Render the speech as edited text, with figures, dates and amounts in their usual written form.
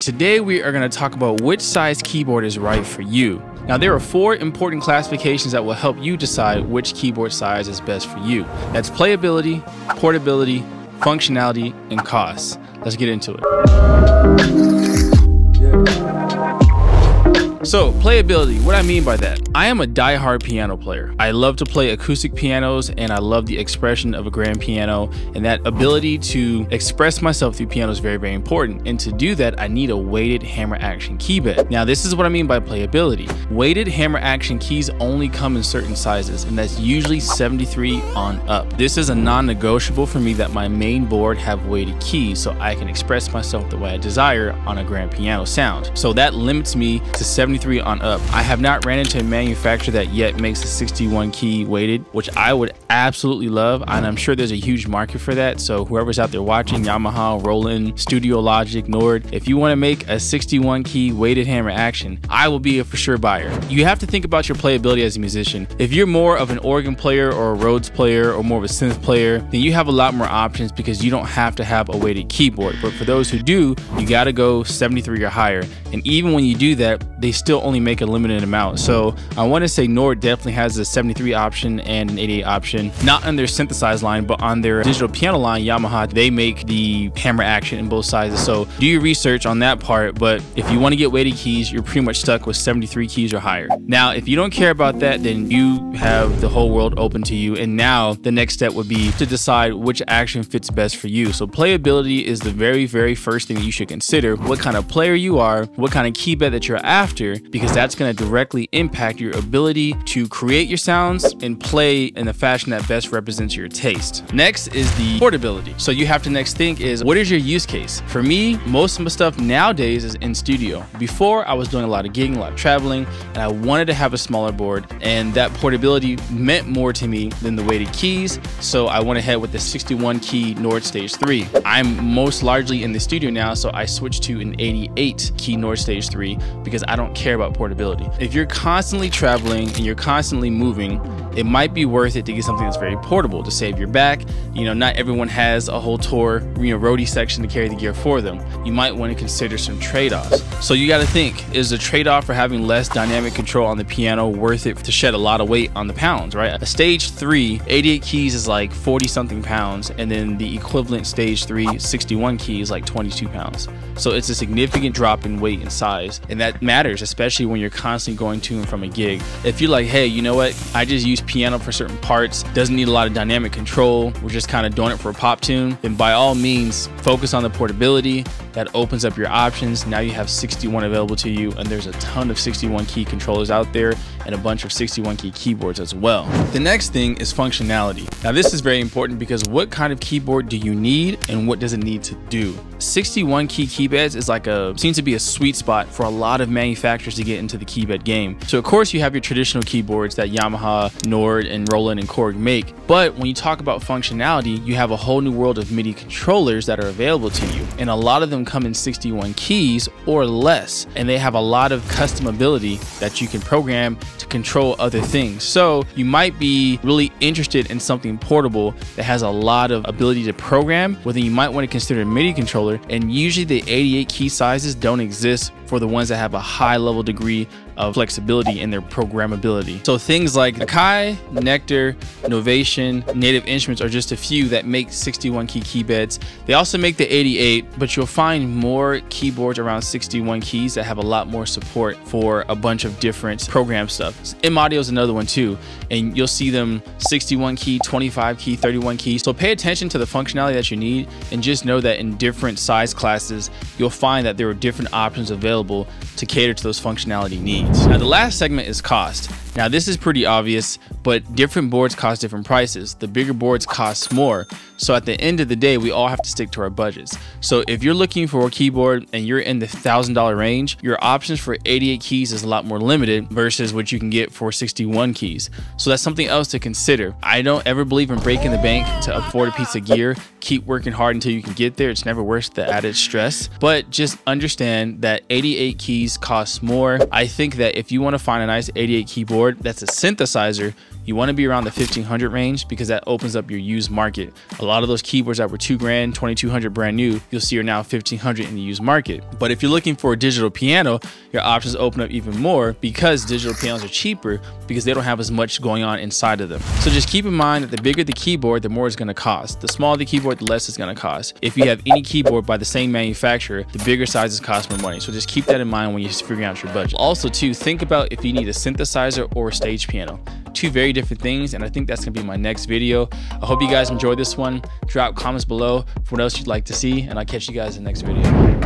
Today we are going to talk about which size keyboard is right for you. Now there are 4 important classifications that will help you decide which keyboard size is best for you. That's playability, portability, functionality, and cost. Let's get into it. So, playability, what I mean by that, I am a die-hard piano player. I love to play acoustic pianos and I love the expression of a grand piano, and that ability to express myself through piano is very, very important. And to do that, I need a weighted hammer action key bed. Now, this is what I mean by playability. Weighted hammer action keys only come in certain sizes, and that's usually 73 on up. This is a non-negotiable for me that my main board have weighted keys so I can express myself the way I desire on a grand piano sound. So that limits me to 73 on up. I have not ran into a manufacturer that yet makes a 61 key weighted, which I would absolutely love, and I'm sure there's a huge market for that. So whoever's out there watching, Yamaha, Roland, Studio Logic, Nord, if you want to make a 61 key weighted hammer action, I will be a for sure buyer. You have to think about your playability as a musician. If you're more of an organ player or a Rhodes player or more of a synth player, then you have a lot more options because you don't have to have a weighted keyboard. But for those who do, you got to go 73 or higher. And even when you do that, they still only make a limited amount. So I want to say Nord definitely has a 73 option and an 88 option, not on their synthesized line, but on their digital piano line, Yamaha, they make the hammer action in both sizes. So do your research on that part, but if you want to get weighted keys, you're pretty much stuck with 73 keys or higher. Now, if you don't care about that, then you have the whole world open to you. And now the next step would be to decide which action fits best for you. So playability is the very, very first thing that you should consider. What kind of player you are, what kind of key bed that you're after, because that's going to directly impact your ability to create your sounds and play in the fashion that best represents your taste. Next is the portability. So you have to next think is, what is your use case? For me, most of my stuff nowadays is in studio. Before, I was doing a lot of gigging, a lot of traveling, and I wanted to have a smaller board, and that portability meant more to me than the weighted keys, so I went ahead with the 61 key Nord Stage 3. I'm most largely in the studio now, so I switched to an 88 key Nord Stage 3 because I don't care about portability. If you're constantly traveling and you're constantly moving, it might be worth it to get something that's very portable to save your back. You know, not everyone has a whole tour, roadie section to carry the gear for them. You might want to consider some trade-offs. So you got to think, is the trade-off for having less dynamic control on the piano worth it to shed a lot of weight on the pounds, right? A Stage 3, 88 keys is like 40 something pounds, and then the equivalent Stage 3, 61 keys is like 22 pounds. So it's a significant drop in weight and size, and that matters, especially when you're constantly going to and from a gig. If you're like, hey, you know what, I just use piano for certain parts, doesn't need a lot of dynamic control, we're just kind of doing it for a pop tune, then by all means focus on the portability. That opens up your options. Now you have 61 available to you, and there's a ton of 61 key controllers out there and a bunch of 61 key keyboards as well. The next thing is functionality. Now this is very important because what kind of keyboard do you need and what does it need to do? 61 key keybeds is seems to be a sweet spot for a lot of manufacturers to get into the keybed game. So of course you have your traditional keyboards that Yamaha, Nord, and Roland and Korg make, but when you talk about functionality, you have a whole new world of MIDI controllers that are available to you, and a lot of them come in 61 keys or less, and they have a lot of customability that you can program to control other things. So you might be really interested in something portable that has a lot of ability to program, well then you might want to consider a MIDI controller, and usually the 88 key sizes don't exist for the ones that have a high level degree of flexibility in their programmability. So things like Akai, Nectar, Novation, Native Instruments are just a few that make 61 key keybeds. They also make the 88, but you'll find more keyboards around 61 keys that have a lot more support for a bunch of different program stuff. M-Audio is another one too, and you'll see them 61 key, 25 key, 31 keys. So pay attention to the functionality that you need, and just know that in different size classes, you'll find that there are different options available to cater to those functionality needs. Now the last segment is cost. Now this is pretty obvious, but different boards cost different prices. The bigger boards cost more. So at the end of the day, we all have to stick to our budgets. So if you're looking for a keyboard and you're in the $1,000 range, your options for 88 keys is a lot more limited versus what you can get for 61 keys. So that's something else to consider. I don't ever believe in breaking the bank to afford a piece of gear. Keep working hard until you can get there. It's never worth the added stress, but just understand that 88 keys cost more. I think that if you want to find a nice 88 keyboard that's a synthesizer, you want to be around the 1500 range because that opens up your used market. A lot of those keyboards that were $2 grand, 2200 brand new, you'll see are now 1500 in the used market. But if you're looking for a digital piano, your options open up even more because digital pianos are cheaper because they don't have as much going on inside of them. So just keep in mind that the bigger the keyboard, the more it's going to cost. The smaller the keyboard, the less it's going to cost. If you have any keyboard by the same manufacturer, the bigger sizes cost more money. So just keep that in mind when you're figuring out your budget. Also too, think about if you need a synthesizer or a stage piano. Two very different things, and I think that's gonna be my next video. I hope you guys enjoyed this one. Drop comments below for what else you'd like to see, and I'll catch you guys in the next video.